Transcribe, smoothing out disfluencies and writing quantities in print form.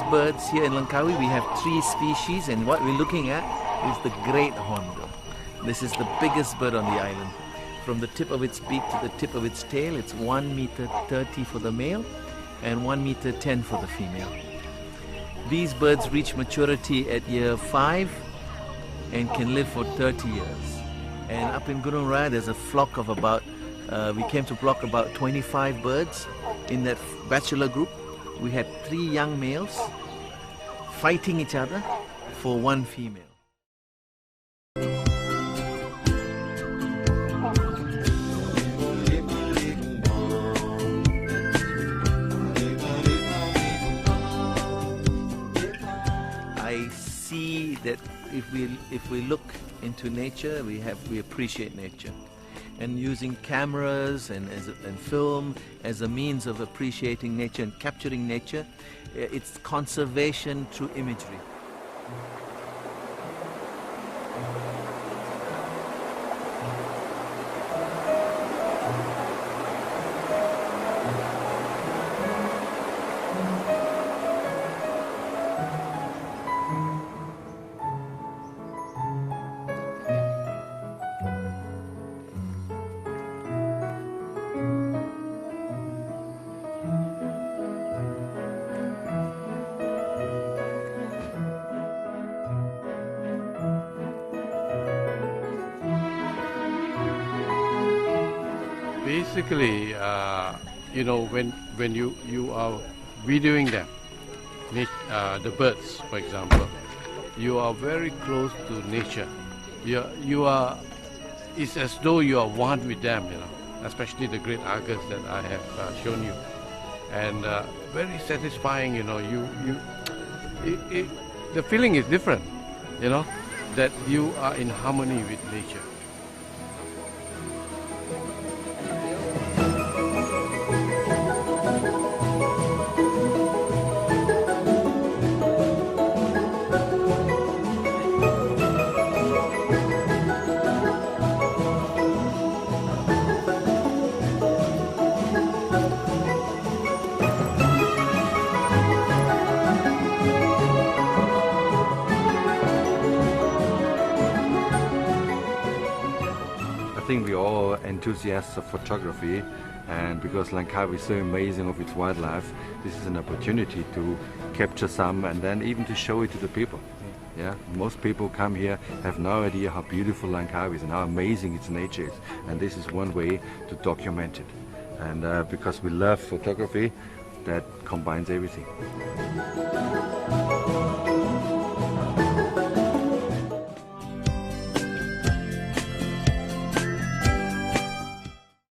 birds here in Langkawi. We have 3 species, and what we're looking at is the great hornbill. This is the biggest bird on the island. From the tip of its beak to the tip of its tail, it's 1 meter 30 for the male and 1 meter 10 for the female. These birds reach maturity at year 5 and can live for 30 years. And up in Junglewalla, there's a flock of about, we came to block about 25 birds. In that bachelor group, we had 3 young males fighting each other for 1 female. I see that if we look into nature, we appreciate nature, and using cameras and film as a means of appreciating nature and capturing nature, it's conservation through imagery. Basically, you know, when you are videoing them, the birds, for example, you are very close to nature. It's as though you are one with them, you know, especially the great argus that I have shown you, and very satisfying. You know, the feeling is different, you know, that you are in harmony with nature. I think we're all enthusiasts of photography, and because Langkawi is so amazing of its wildlife, this is an opportunity to capture some and then even to show it to the people. Yeah, most people come here have no idea how beautiful Langkawi is and how amazing its nature is, and this is one way to document it. And because we love photography, that combines everything.